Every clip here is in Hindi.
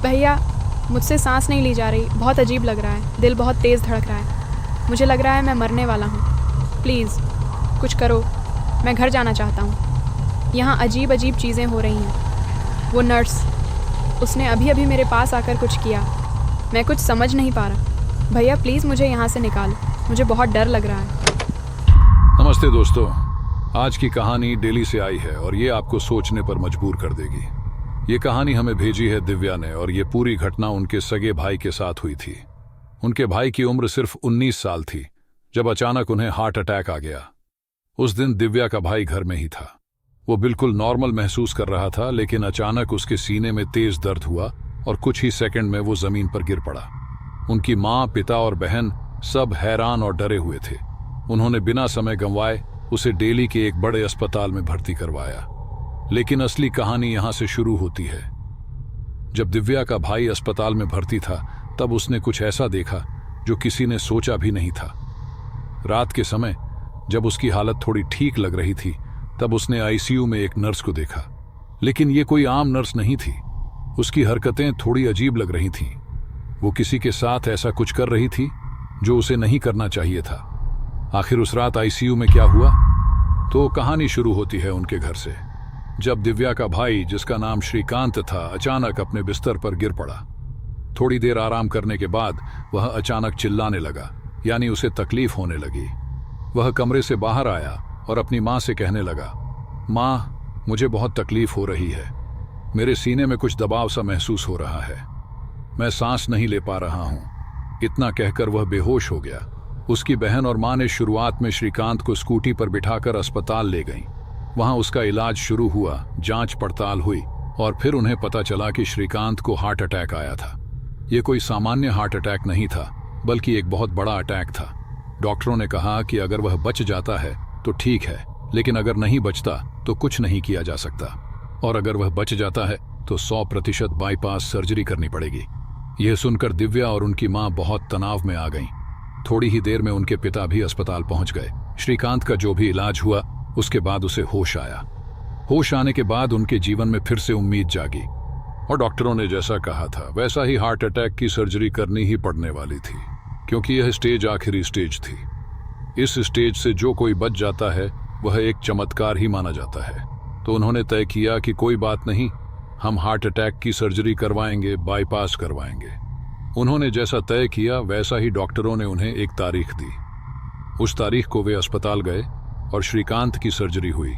भैया, मुझसे सांस नहीं ली जा रही, बहुत अजीब लग रहा है, दिल बहुत तेज़ धड़क रहा है, मुझे लग रहा है मैं मरने वाला हूँ। प्लीज़ कुछ करो, मैं घर जाना चाहता हूँ। यहाँ अजीब अजीब चीज़ें हो रही हैं। वो नर्स, उसने अभी अभी मेरे पास आकर कुछ किया, मैं कुछ समझ नहीं पा रहा। भैया प्लीज़ मुझे यहाँ से निकालो, मुझे बहुत डर लग रहा है। नमस्ते दोस्तों, आज की कहानी दिल्ली से आई है और ये आपको सोचने पर मजबूर कर देगी। ये कहानी हमें भेजी है दिव्या ने और ये पूरी घटना उनके सगे भाई के साथ हुई थी। उनके भाई की उम्र सिर्फ 19 साल थी जब अचानक उन्हें हार्ट अटैक आ गया। उस दिन दिव्या का भाई घर में ही था। वो बिल्कुल नॉर्मल महसूस कर रहा था, लेकिन अचानक उसके सीने में तेज दर्द हुआ और कुछ ही सेकंड में वो जमीन पर गिर पड़ा। उनकी माँ, पिता और बहन सब हैरान और डरे हुए थे। उन्होंने बिना समय गंवाए उसे दिल्ली के एक बड़े अस्पताल में भर्ती करवाया। लेकिन असली कहानी यहां से शुरू होती है। जब दिव्या का भाई अस्पताल में भर्ती था तब उसने कुछ ऐसा देखा जो किसी ने सोचा भी नहीं था। रात के समय जब उसकी हालत थोड़ी ठीक लग रही थी तब उसने आईसीयू में एक नर्स को देखा, लेकिन ये कोई आम नर्स नहीं थी। उसकी हरकतें थोड़ी अजीब लग रही थीं। वो किसी के साथ ऐसा कुछ कर रही थी जो उसे नहीं करना चाहिए था। आखिर उस रात आईसीयू में क्या हुआ? तो कहानी शुरू होती है उनके घर से, जब दिव्या का भाई, जिसका नाम श्रीकांत था, अचानक अपने बिस्तर पर गिर पड़ा। थोड़ी देर आराम करने के बाद वह अचानक चिल्लाने लगा, यानी उसे तकलीफ होने लगी। वह कमरे से बाहर आया और अपनी माँ से कहने लगा, माँ, मुझे बहुत तकलीफ हो रही है, मेरे सीने में कुछ दबाव सा महसूस हो रहा है, मैं सांस नहीं ले पा रहा हूँ। इतना कहकर वह बेहोश हो गया। उसकी बहन और माँ ने शुरुआत में श्रीकांत को स्कूटी पर बिठाकर अस्पताल ले गईं। वहां उसका इलाज शुरू हुआ, जांच पड़ताल हुई और फिर उन्हें पता चला कि श्रीकांत को हार्ट अटैक आया था। यह कोई सामान्य हार्ट अटैक नहीं था, बल्कि एक बहुत बड़ा अटैक था। डॉक्टरों ने कहा कि अगर वह बच जाता है तो ठीक है, लेकिन अगर नहीं बचता तो कुछ नहीं किया जा सकता, और अगर वह बच जाता है तो 100% बाईपास सर्जरी करनी पड़ेगी। यह सुनकर दिव्या और उनकी माँ बहुत तनाव में आ गईं। थोड़ी ही देर में उनके पिता भी अस्पताल पहुंच गए। श्रीकांत का जो भी इलाज हुआ उसके बाद उसे होश आया। होश आने के बाद उनके जीवन में फिर से उम्मीद जागी और डॉक्टरों ने जैसा कहा था वैसा ही हार्ट अटैक की सर्जरी करनी ही पड़ने वाली थी, क्योंकि यह स्टेज आखिरी स्टेज थी। इस स्टेज से जो कोई बच जाता है वह एक चमत्कार ही माना जाता है। तो उन्होंने तय किया कि कोई बात नहीं, हम हार्ट अटैक की सर्जरी करवाएंगे, बाईपास करवाएंगे। उन्होंने जैसा तय किया वैसा ही डॉक्टरों ने उन्हें एक तारीख दी। उस तारीख को वे अस्पताल गए और श्रीकांत की सर्जरी हुई।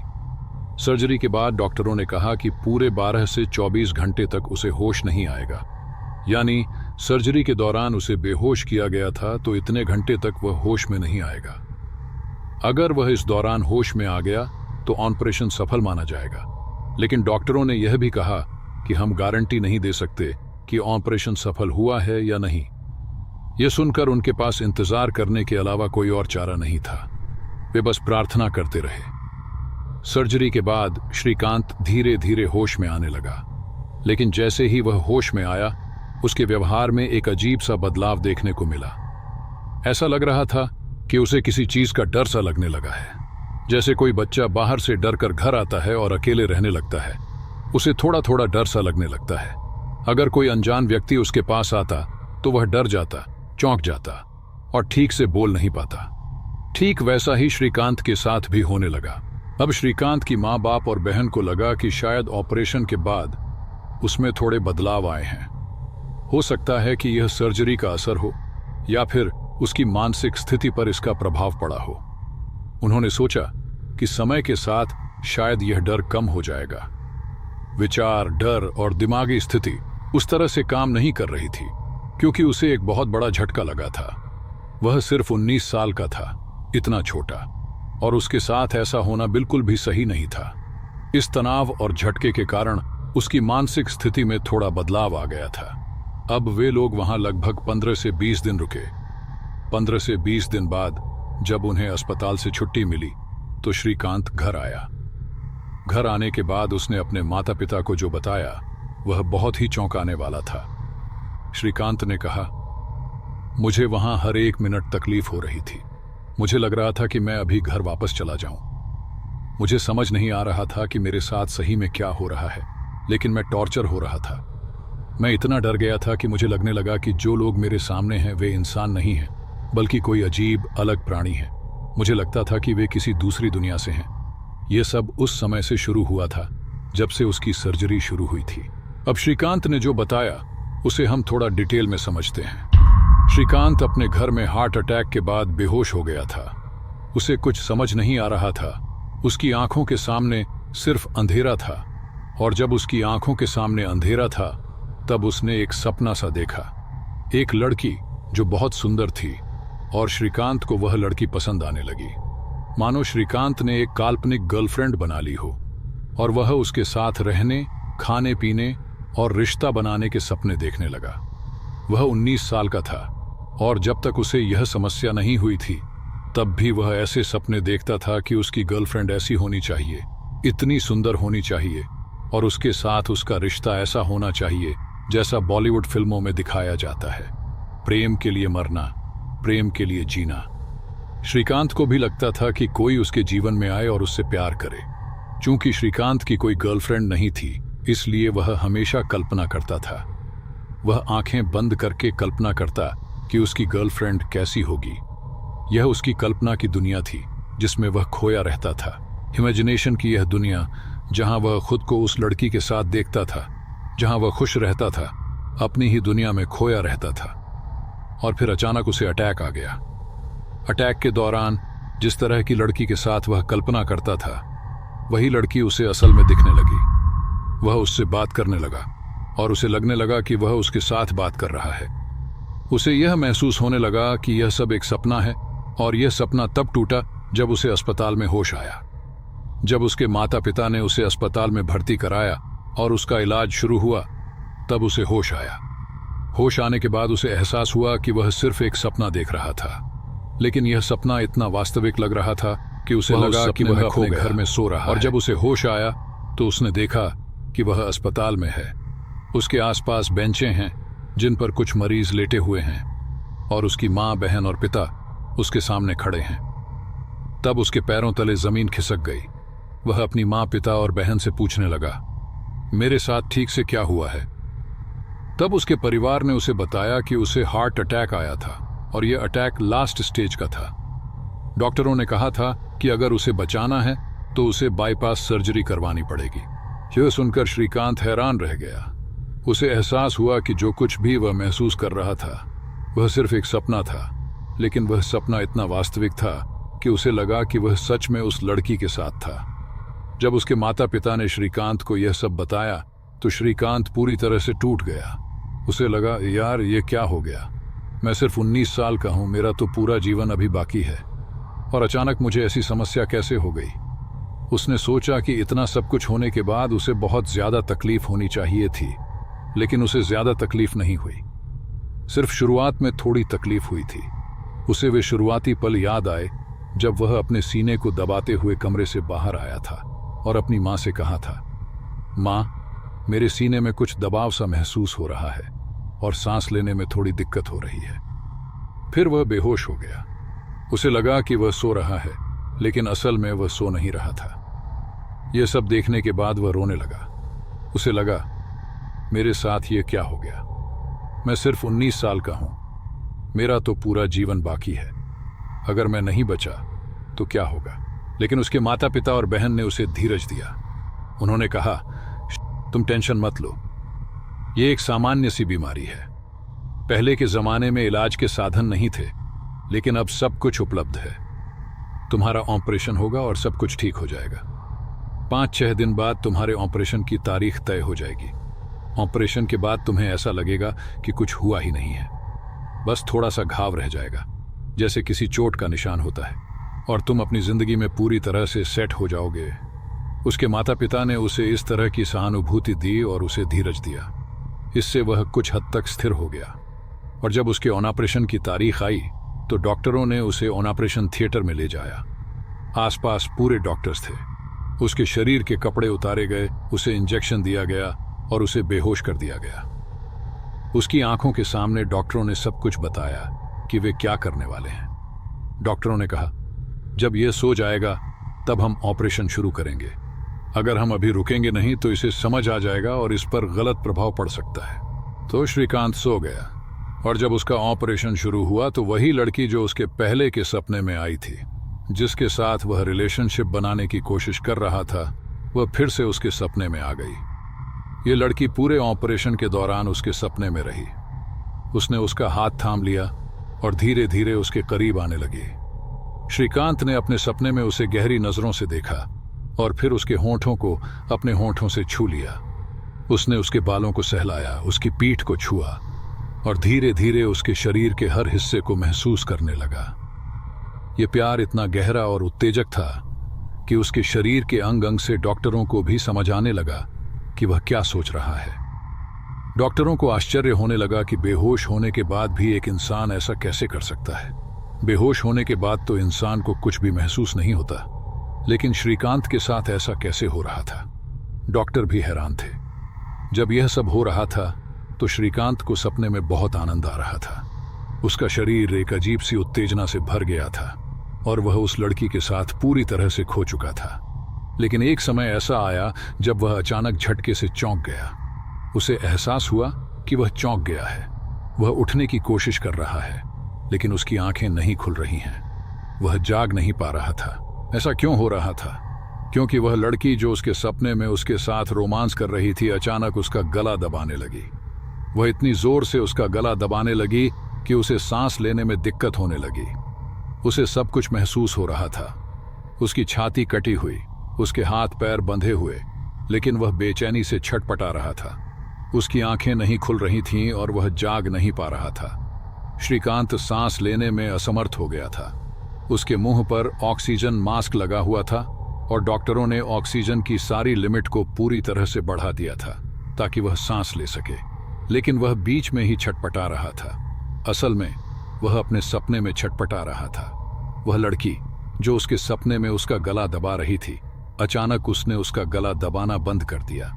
सर्जरी के बाद डॉक्टरों ने कहा कि पूरे 12 से 24 घंटे तक उसे होश नहीं आएगा, यानी सर्जरी के दौरान उसे बेहोश किया गया था तो इतने घंटे तक वह होश में नहीं आएगा। अगर वह इस दौरान होश में आ गया तो ऑपरेशन सफल माना जाएगा। लेकिन डॉक्टरों ने यह भी कहा कि हम गारंटी नहीं दे सकते कि ऑपरेशन सफल हुआ है या नहीं। यह सुनकर उनके पास इंतजार करने के अलावा कोई और चारा नहीं था। वे बस प्रार्थना करते रहे। सर्जरी के बाद श्रीकांत धीरे धीरे होश में आने लगा, लेकिन जैसे ही वह होश में आया उसके व्यवहार में एक अजीब सा बदलाव देखने को मिला। ऐसा लग रहा था कि उसे किसी चीज का डर सा लगने लगा है। जैसे कोई बच्चा बाहर से डर कर घर आता है और अकेले रहने लगता है, उसे थोड़ा थोड़ा डर सा लगने लगता है। अगर कोई अनजान व्यक्ति उसके पास आता तो वह डर जाता, चौंक जाता और ठीक से बोल नहीं पाता। ठीक वैसा ही श्रीकांत के साथ भी होने लगा। अब श्रीकांत की माँ बाप और बहन को लगा कि शायद ऑपरेशन के बाद उसमें थोड़े बदलाव आए हैं। हो सकता है कि यह सर्जरी का असर हो या फिर उसकी मानसिक स्थिति पर इसका प्रभाव पड़ा हो। उन्होंने सोचा कि समय के साथ शायद यह डर कम हो जाएगा। विचार, डर और दिमागी स्थिति उस तरह से काम नहीं कर रही थी, क्योंकि उसे एक बहुत बड़ा झटका लगा था। वह सिर्फ 19 साल का था, इतना छोटा, और उसके साथ ऐसा होना बिल्कुल भी सही नहीं था। इस तनाव और झटके के कारण उसकी मानसिक स्थिति में थोड़ा बदलाव आ गया था। अब वे लोग वहां लगभग 15 से 20 दिन रुके। 15 से 20 दिन बाद जब उन्हें अस्पताल से छुट्टी मिली तो श्रीकांत घर आया। घर आने के बाद उसने अपने माता पिता को जो बताया वह बहुत ही चौंकाने वाला था। श्रीकांत ने कहा, मुझे वहां हर एक मिनट तकलीफ हो रही थी। मुझे लग रहा था कि मैं अभी घर वापस चला जाऊं। मुझे समझ नहीं आ रहा था कि मेरे साथ सही में क्या हो रहा है, लेकिन मैं टॉर्चर हो रहा था। मैं इतना डर गया था कि मुझे लगने लगा कि जो लोग मेरे सामने हैं वे इंसान नहीं हैं, बल्कि कोई अजीब अलग प्राणी है। मुझे लगता था कि वे किसी दूसरी दुनिया से हैं। यह सब उस समय से शुरू हुआ था जब से उसकी सर्जरी शुरू हुई थी। अब श्रीकांत ने जो बताया उसे हम थोड़ा डिटेल में समझते हैं। श्रीकांत अपने घर में हार्ट अटैक के बाद बेहोश हो गया था। उसे कुछ समझ नहीं आ रहा था। उसकी आंखों के सामने सिर्फ अंधेरा था, और जब उसकी आंखों के सामने अंधेरा था तब उसने एक सपना सा देखा। एक लड़की जो बहुत सुंदर थी, और श्रीकांत को वह लड़की पसंद आने लगी। मानो श्रीकांत ने एक काल्पनिक गर्लफ्रेंड बना ली हो, और वह उसके साथ रहने, खाने पीने और रिश्ता बनाने के सपने देखने लगा। वह 19 साल का था, और जब तक उसे यह समस्या नहीं हुई थी तब भी वह ऐसे सपने देखता था कि उसकी गर्लफ्रेंड ऐसी होनी चाहिए, इतनी सुंदर होनी चाहिए, और उसके साथ उसका रिश्ता ऐसा होना चाहिए जैसा बॉलीवुड फिल्मों में दिखाया जाता है। प्रेम के लिए मरना, प्रेम के लिए जीना। श्रीकांत को भी लगता था कि कोई उसके जीवन में आए और उससे प्यार करे। चूंकि श्रीकांत की कोई गर्लफ्रेंड नहीं थी, इसलिए वह हमेशा कल्पना करता था। वह आंखें बंद करके कल्पना करता कि उसकी गर्लफ्रेंड कैसी होगी। यह उसकी कल्पना की दुनिया थी जिसमें वह खोया रहता था। इमेजिनेशन की यह दुनिया जहां वह खुद को उस लड़की के साथ देखता था, जहां वह खुश रहता था, अपनी ही दुनिया में खोया रहता था। और फिर अचानक उसे अटैक आ गया। अटैक के दौरान जिस तरह की लड़की के साथ वह कल्पना करता था, वही लड़की उसे असल में दिखने लगी। वह उससे बात करने लगा, और उसे लगने लगा कि वह उसके साथ बात कर रहा है। उसे यह महसूस होने लगा कि यह सब एक सपना है, और यह सपना तब टूटा जब उसे अस्पताल में होश आया। जब उसके माता पिता ने उसे अस्पताल में भर्ती कराया और उसका इलाज शुरू हुआ, तब उसे होश आया। होश आने के बाद उसे एहसास हुआ कि वह सिर्फ एक सपना देख रहा था, लेकिन यह सपना इतना वास्तविक लग रहा था कि उसे लगा कि वह अपने घर में सो रहा है। और जब उसे होश आया तो उसने देखा कि वह अस्पताल में है। उसके आसपास बेंचें हैं जिन पर कुछ मरीज लेटे हुए हैं, और उसकी माँ, बहन और पिता उसके सामने खड़े हैं। तब उसके पैरों तले जमीन खिसक गई। वह अपनी माँ, पिता और बहन से पूछने लगा, मेरे साथ ठीक से क्या हुआ है? तब उसके परिवार ने उसे बताया कि उसे हार्ट अटैक आया था, और यह अटैक लास्ट स्टेज का था। डॉक्टरों ने कहा था कि अगर उसे बचाना है तो उसे बाईपास सर्जरी करवानी पड़ेगी। यह सुनकर श्रीकांत हैरान रह गया। उसे एहसास हुआ कि जो कुछ भी वह महसूस कर रहा था वह सिर्फ एक सपना था, लेकिन वह सपना इतना वास्तविक था कि उसे लगा कि वह सच में उस लड़की के साथ था। जब उसके माता पिता ने श्रीकांत को यह सब बताया तो श्रीकांत पूरी तरह से टूट गया। उसे लगा, यार ये क्या हो गया? मैं सिर्फ 19 साल का हूं, मेरा तो पूरा जीवन अभी बाकी है, और अचानक मुझे ऐसी समस्या कैसे हो गई? उसने सोचा कि इतना सब कुछ होने के बाद उसे बहुत ज्यादा तकलीफ होनी चाहिए थी, लेकिन उसे ज्यादा तकलीफ नहीं हुई। सिर्फ शुरुआत में थोड़ी तकलीफ हुई थी। उसे वे शुरुआती पल याद आए जब वह अपने सीने को दबाते हुए कमरे से बाहर आया था और अपनी माँ से कहा था, माँ, मेरे सीने में कुछ दबाव सा महसूस हो रहा है और सांस लेने में थोड़ी दिक्कत हो रही है। फिर वह बेहोश हो गया। उसे लगा कि वह सो रहा है, लेकिन असल में वह सो नहीं रहा था। यह सब देखने के बाद वह रोने लगा। उसे लगा, मेरे साथ ये क्या हो गया? मैं सिर्फ 19 साल का हूं, मेरा तो पूरा जीवन बाकी है। अगर मैं नहीं बचा तो क्या होगा? लेकिन उसके माता पिता और बहन ने उसे धीरज दिया। उन्होंने कहा, तुम टेंशन मत लो, ये एक सामान्य सी बीमारी है। पहले के जमाने में इलाज के साधन नहीं थे, लेकिन अब सब कुछ उपलब्ध है। तुम्हारा ऑपरेशन होगा और सब कुछ ठीक हो जाएगा। 5-6 दिन बाद तुम्हारे ऑपरेशन की तारीख तय हो जाएगी। ऑपरेशन के बाद तुम्हें ऐसा लगेगा कि कुछ हुआ ही नहीं है, बस थोड़ा सा घाव रह जाएगा, जैसे किसी चोट का निशान होता है, और तुम अपनी जिंदगी में पूरी तरह से सेट हो जाओगे। उसके माता पिता ने उसे इस तरह की सहानुभूति दी और उसे धीरज दिया। इससे वह कुछ हद तक स्थिर हो गया। और जब उसके ऑपरेशन की तारीख आई तो डॉक्टरों ने उसे ऑपरेशन थिएटर में ले जाया। आसपास पूरे डॉक्टर्स थे। उसके शरीर के कपड़े उतारे गए, उसे इंजेक्शन दिया गया और उसे बेहोश कर दिया गया। उसकी आंखों के सामने डॉक्टरों ने सब कुछ बताया कि वे क्या करने वाले हैं। डॉक्टरों ने कहा, जब यह सो जाएगा तब हम ऑपरेशन शुरू करेंगे। अगर हम अभी रुकेंगे नहीं तो इसे समझ आ जाएगा और इस पर गलत प्रभाव पड़ सकता है। तो श्रीकांत सो गया और जब उसका ऑपरेशन शुरू हुआ तो वही लड़की जो उसके पहले के सपने में आई थी, जिसके साथ वह रिलेशनशिप बनाने की कोशिश कर रहा था, वह फिर से उसके सपने में आ गई। ये लड़की पूरे ऑपरेशन के दौरान उसके सपने में रही। उसने उसका हाथ थाम लिया और धीरे धीरे उसके करीब आने लगी। श्रीकांत ने अपने सपने में उसे गहरी नजरों से देखा और फिर उसके होंठों को अपने होंठों से छू लिया। उसने उसके बालों को सहलाया, उसकी पीठ को छुआ और धीरे धीरे उसके शरीर के हर हिस्से को महसूस करने लगा। यह प्यार इतना गहरा और उत्तेजक था कि उसके शरीर के अंग अंग से डॉक्टरों को भी समझ आने लगा कि वह क्या सोच रहा है। डॉक्टरों को आश्चर्य होने लगा कि बेहोश होने के बाद भी एक इंसान ऐसा कैसे कर सकता है। बेहोश होने के बाद तो इंसान को कुछ भी महसूस नहीं होता, लेकिन श्रीकांत के साथ ऐसा कैसे हो रहा था। डॉक्टर भी हैरान थे। जब यह सब हो रहा था तो श्रीकांत को सपने में बहुत आनंद आ रहा था। उसका शरीर एक अजीब सी उत्तेजना से भर गया था और वह उस लड़की के साथ पूरी तरह से खो चुका था। लेकिन एक समय ऐसा आया जब वह अचानक झटके से चौंक गया। उसे एहसास हुआ कि वह चौंक गया है। वह उठने की कोशिश कर रहा है, लेकिन उसकी आंखें नहीं खुल रही हैं। वह जाग नहीं पा रहा था। ऐसा क्यों हो रहा था? क्योंकि वह लड़की जो उसके सपने में उसके साथ रोमांस कर रही थी, अचानक उसका गला दबाने लगी। वह इतनी जोर से उसका गला दबाने लगी कि उसे सांस लेने में दिक्कत होने लगी। उसे सब कुछ महसूस हो रहा था। उसकी छाती कटी हुई, उसके हाथ पैर बंधे हुए, लेकिन वह बेचैनी से छटपटा रहा था। उसकी आंखें नहीं खुल रही थीं और वह जाग नहीं पा रहा था। श्रीकांत सांस लेने में असमर्थ हो गया था। उसके मुंह पर ऑक्सीजन मास्क लगा हुआ था और डॉक्टरों ने ऑक्सीजन की सारी लिमिट को पूरी तरह से बढ़ा दिया था ताकि वह सांस ले सके, लेकिन वह बीच में ही छटपटा रहा था। असल में वह अपने सपने में छटपटा रहा था। वह लड़की जो उसके सपने में उसका गला दबा रही थी, अचानक उसने उसका गला दबाना बंद कर दिया।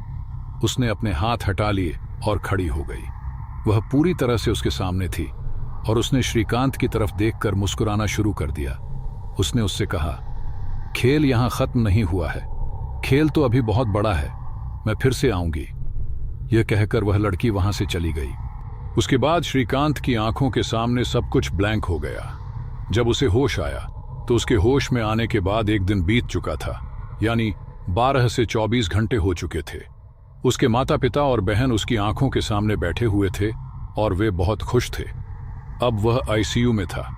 उसने अपने हाथ हटा लिए और खड़ी हो गई। वह पूरी तरह से उसके सामने थी और उसने श्रीकांत की तरफ देखकर मुस्कुराना शुरू कर दिया। उसने उससे कहा, खेल यहां खत्म नहीं हुआ है, खेल तो अभी बहुत बड़ा है, मैं फिर से आऊंगी। यह कहकर वह लड़की वहां से चली गई। उसके बाद श्रीकांत की आंखों के सामने सब कुछ ब्लैंक हो गया। जब उसे होश आया तो उसके होश में आने के बाद एक दिन बीत चुका था, यानी 12 से 24 घंटे हो चुके थे। उसके माता पिता और बहन उसकी आंखों के सामने बैठे हुए थे और वे बहुत खुश थे। अब वह आईसीयू में था,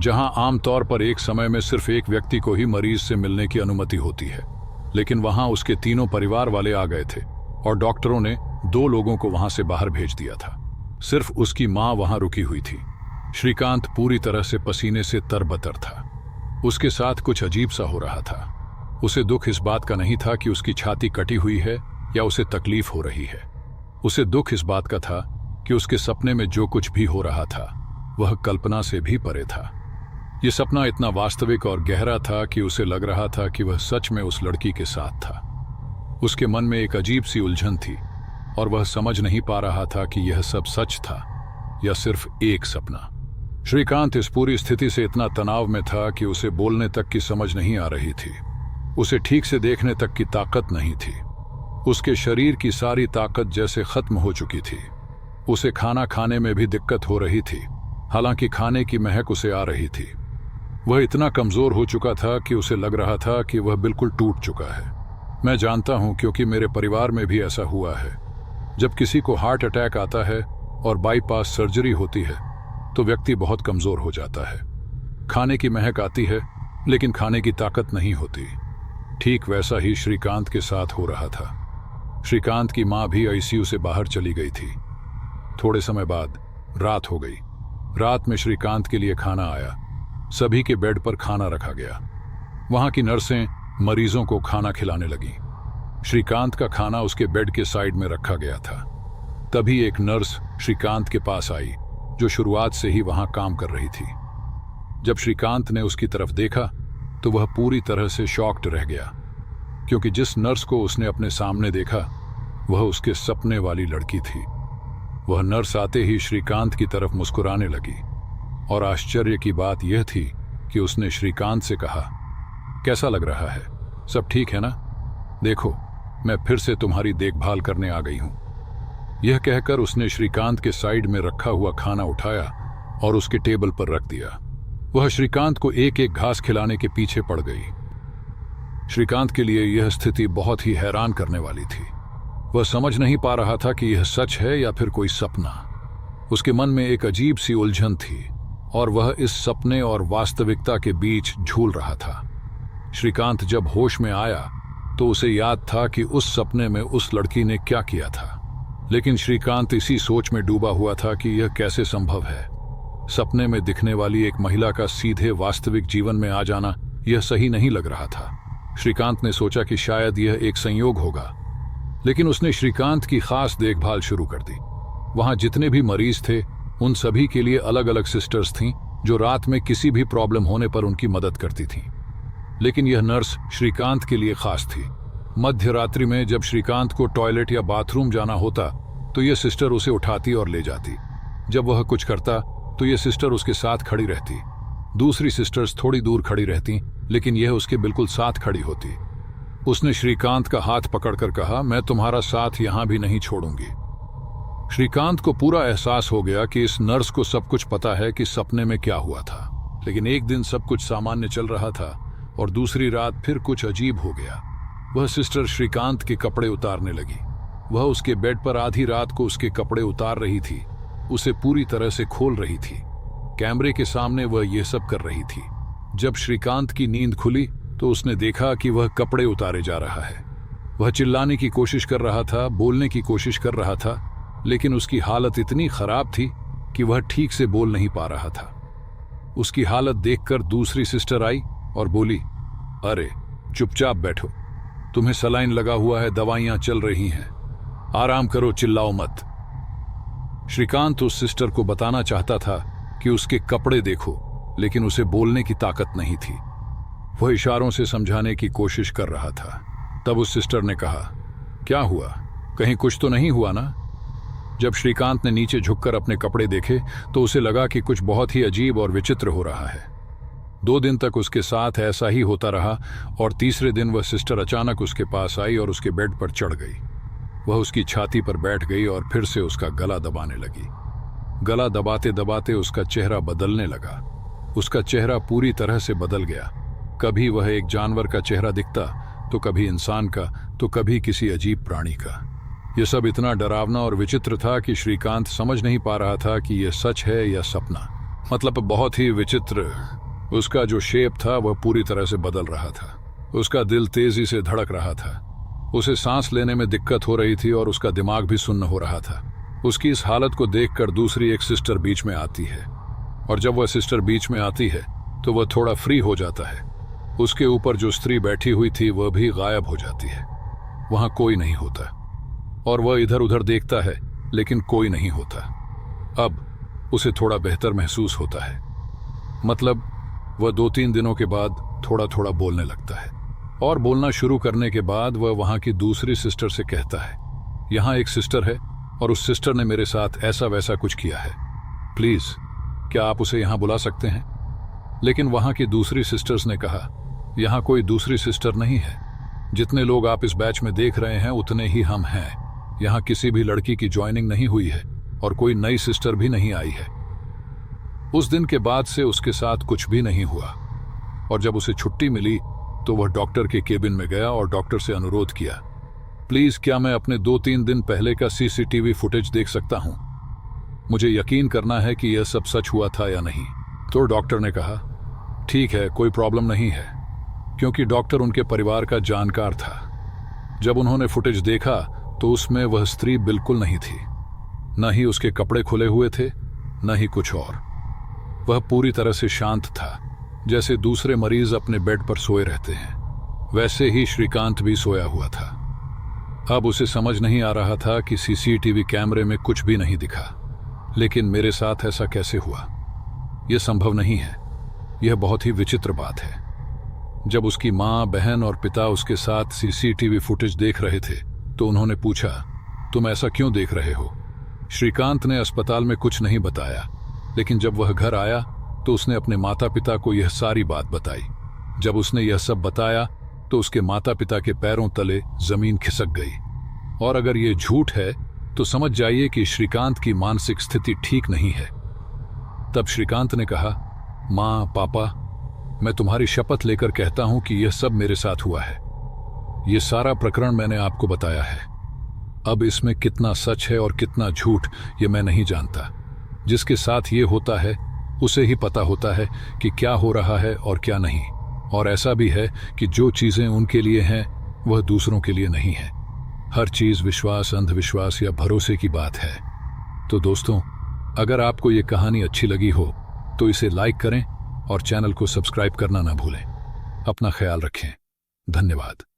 जहां आमतौर पर एक समय में सिर्फ एक व्यक्ति को ही मरीज से मिलने की अनुमति होती है, लेकिन वहां उसके तीनों परिवार वाले आ गए थे और डॉक्टरों ने 2 लोगों को वहां से बाहर भेज दिया था। सिर्फ उसकी मां वहां रुकी हुई थी। श्रीकांत पूरी तरह से पसीने से तरबतर था। उसके साथ कुछ अजीब सा हो रहा था। उसे दुख इस बात का नहीं था कि उसकी छाती कटी हुई है या उसे तकलीफ हो रही है। उसे दुख इस बात का था कि उसके सपने में जो कुछ भी हो रहा था वह कल्पना से भी परे था। यह सपना इतना वास्तविक और गहरा था कि उसे लग रहा था कि वह सच में उस लड़की के साथ था। उसके मन में एक अजीब सी उलझन थी और वह समझ नहीं पा रहा था कि यह सब सच था या सिर्फ एक सपना। श्रीकांत इस पूरी स्थिति से इतना तनाव में था कि उसे बोलने तक की समझ नहीं आ रही थी। उसे ठीक से देखने तक की ताकत नहीं थी। उसके शरीर की सारी ताकत जैसे खत्म हो चुकी थी। उसे खाना खाने में भी दिक्कत हो रही थी, हालांकि खाने की महक उसे आ रही थी। वह इतना कमजोर हो चुका था कि उसे लग रहा था कि वह बिल्कुल टूट चुका है। मैं जानता हूं क्योंकि मेरे परिवार में भी ऐसा हुआ है। जब किसी को हार्ट अटैक आता है और बाईपास सर्जरी होती है तो व्यक्ति बहुत कमजोर हो जाता है। खाने की महक आती है लेकिन खाने की ताकत नहीं होती। ठीक वैसा ही श्रीकांत के साथ हो रहा था। श्रीकांत की मां भी आईसीयू से बाहर चली गई थी। थोड़े समय बाद रात हो गई। रात में श्रीकांत के लिए खाना आया। सभी के बेड पर खाना रखा गया। वहां की नर्सें मरीजों को खाना खिलाने लगी। श्रीकांत का खाना उसके बेड के साइड में रखा गया था। तभी एक नर्स श्रीकांत के पास आई जो शुरुआत से ही वहां काम कर रही थी। जब श्रीकांत ने उसकी तरफ देखा तो वह पूरी तरह से शॉक्ड रह गया, क्योंकि जिस नर्स को उसने अपने सामने देखा वह उसके सपने वाली लड़की थी। वह नर्स आते ही श्रीकांत की तरफ मुस्कुराने लगी और आश्चर्य की बात यह थी कि उसने श्रीकांत से कहा, कैसा लग रहा है? सब ठीक है ना? देखो, मैं फिर से तुम्हारी देखभाल करने आ गई हूं। यह कहकर उसने श्रीकांत के साइड में रखा हुआ खाना उठाया और उसके टेबल पर रख दिया। वह श्रीकांत को एक एक घास खिलाने के पीछे पड़ गई। श्रीकांत के लिए यह स्थिति बहुत ही हैरान करने वाली थी। वह समझ नहीं पा रहा था कि यह सच है या फिर कोई सपना। उसके मन में एक अजीब सी उलझन थी और वह इस सपने और वास्तविकता के बीच झूल रहा था। श्रीकांत जब होश में आया तो उसे याद था कि उस सपने में उस लड़की ने क्या किया था, लेकिन श्रीकांत इसी सोच में डूबा हुआ था कि यह कैसे संभव है। सपने में दिखने वाली एक महिला का सीधे वास्तविक जीवन में आ जाना यह सही नहीं लग रहा था। श्रीकांत ने सोचा कि शायद यह एक संयोग होगा, लेकिन उसने श्रीकांत की खास देखभाल शुरू कर दी। वहां जितने भी मरीज थे उन सभी के लिए अलग अलग सिस्टर्स थीं जो रात में किसी भी प्रॉब्लम होने पर उनकी मदद करती थीं। लेकिन यह नर्स श्रीकांत के लिए खास थी। मध्य रात्रि में जब श्रीकांत को टॉयलेट या बाथरूम जाना होता तो यह सिस्टर उसे उठाती और ले जाती। जब वह कुछ करता तो यह सिस्टर उसके साथ खड़ी रहती। दूसरी सिस्टर्स थोड़ी दूर खड़ी रहती, लेकिन यह उसके बिल्कुल साथ खड़ी होती। उसने श्रीकांत का हाथ पकड़कर कहा, मैं तुम्हारा साथ यहां भी नहीं छोड़ूंगी। श्रीकांत को पूरा एहसास हो गया कि इस नर्स को सब कुछ पता है कि सपने में क्या हुआ था। लेकिन एक दिन सब कुछ सामान्य चल रहा था और दूसरी रात फिर कुछ अजीब हो गया। वह सिस्टर श्रीकांत के कपड़े उतारने लगी। वह उसके बेड पर आधी रात को उसके कपड़े उतार रही थी, उसे पूरी तरह से खोल रही थी। कैमरे के सामने वह यह सब कर रही थी। जब श्रीकांत की नींद खुली तो उसने देखा कि वह कपड़े उतारे जा रहा है। वह चिल्लाने की कोशिश कर रहा था, बोलने की कोशिश कर रहा था, लेकिन उसकी हालत इतनी खराब थी कि वह ठीक से बोल नहीं पा रहा था। उसकी हालत देखकर दूसरी सिस्टर आई और बोली, अरे चुपचाप बैठो, तुम्हें सलाइन लगा हुआ है, दवाइयां चल रही हैं, आराम करो, चिल्लाओ मत। श्रीकांत उस सिस्टर को बताना चाहता था कि उसके कपड़े देखो, लेकिन उसे बोलने की ताकत नहीं थी। वह इशारों से समझाने की कोशिश कर रहा था। तब उस सिस्टर ने कहा, क्या हुआ, कहीं कुछ तो नहीं हुआ ना? जब श्रीकांत ने नीचे झुककर अपने कपड़े देखे तो उसे लगा कि कुछ बहुत ही अजीब और विचित्र हो रहा है। 2 दिन तक उसके साथ ऐसा ही होता रहा और तीसरे दिन वह सिस्टर अचानक उसके पास आई और उसके बेड पर चढ़ गई। वह उसकी छाती पर बैठ गई और फिर से उसका गला दबाने लगी। गला दबाते दबाते उसका चेहरा बदलने लगा। उसका चेहरा पूरी तरह से बदल गया। कभी वह एक जानवर का चेहरा दिखता, तो कभी इंसान का, तो कभी किसी अजीब प्राणी का। यह सब इतना डरावना और विचित्र था कि श्रीकांत समझ नहीं पा रहा था कि यह सच है या सपना। मतलब बहुत ही विचित्र। उसका जो शेप था वह पूरी तरह से बदल रहा था। उसका दिल तेजी से धड़क रहा था। उसे सांस लेने में दिक्कत हो रही थी और उसका दिमाग भी सुन्न हो रहा था। उसकी इस हालत को देखकर दूसरी एक सिस्टर बीच में आती है, और जब वह सिस्टर बीच में आती है तो वह थोड़ा फ्री हो जाता है। उसके ऊपर जो स्त्री बैठी हुई थी वह भी गायब हो जाती है। वहां कोई नहीं होता और वह इधर उधर देखता है, लेकिन कोई नहीं होता। अब उसे थोड़ा बेहतर महसूस होता है। मतलब वह 2-3 दिनों के बाद थोड़ा थोड़ा बोलने लगता है, और बोलना शुरू करने के बाद वह वहां की दूसरी सिस्टर से कहता है, यहाँ एक सिस्टर है और उस सिस्टर ने मेरे साथ ऐसा वैसा कुछ किया है, प्लीज क्या आप उसे यहाँ बुला सकते हैं? लेकिन वहां की दूसरी सिस्टर्स ने कहा, यहाँ कोई दूसरी सिस्टर नहीं है। जितने लोग आप इस बैच में देख रहे हैं उतने ही हम हैं। यहाँ किसी भी लड़की की ज्वाइनिंग नहीं हुई है और कोई नई सिस्टर भी नहीं आई है। उस दिन के बाद से उसके साथ कुछ भी नहीं हुआ, और जब उसे छुट्टी मिली तो वह डॉक्टर के केबिन में गया और डॉक्टर से अनुरोध किया, प्लीज क्या मैं अपने 2-3 दिन पहले का सीसीटीवी फुटेज देख सकता हूं? मुझे यकीन करना है कि यह सब सच हुआ था या नहीं। तो डॉक्टर ने कहा, ठीक है, कोई प्रॉब्लम नहीं है, क्योंकि डॉक्टर उनके परिवार का जानकार था। जब उन्होंने फुटेज देखा तो उसमें वह स्त्री बिल्कुल नहीं थी। न ही उसके कपड़े खुले हुए थे, न ही कुछ और। वह पूरी तरह से शांत था, जैसे दूसरे मरीज अपने बेड पर सोए रहते हैं, वैसे ही श्रीकांत भी सोया हुआ था। अब उसे समझ नहीं आ रहा था कि सीसीटीवी कैमरे में कुछ भी नहीं दिखा। लेकिन मेरे साथ ऐसा कैसे हुआ? यह संभव नहीं है। यह बहुत ही विचित्र बात है। जब उसकी माँ, बहन और पिता उसके साथ सीसीटीवी फुटेज देख रहे थे तो उन्होंने पूछा, तुम ऐसा क्यों देख रहे हो? श्रीकांत ने अस्पताल में कुछ नहीं बताया, लेकिन जब वह घर आया तो उसने अपने माता पिता को यह सारी बात बताई। जब उसने यह सब बताया तो उसके माता पिता के पैरों तले जमीन खिसक गई। और अगर यह झूठ है तो समझ जाइए कि श्रीकांत की मानसिक स्थिति ठीक नहीं है। तब श्रीकांत ने कहा, माँ, पापा, मैं तुम्हारी शपथ लेकर कहता हूं कि यह सब मेरे साथ हुआ है। यह सारा प्रकरण मैंने आपको बताया है। अब इसमें कितना सच है और कितना झूठ ये मैं नहीं जानता। जिसके साथ ये होता है उसे ही पता होता है कि क्या हो रहा है और क्या नहीं। और ऐसा भी है कि जो चीजें उनके लिए हैं वह दूसरों के लिए नहीं है। हर चीज विश्वास, अंधविश्वास या भरोसे की बात है। तो दोस्तों, अगर आपको ये कहानी अच्छी लगी हो तो इसे लाइक करें और चैनल को सब्सक्राइब करना ना भूलें। अपना ख्याल रखें। धन्यवाद।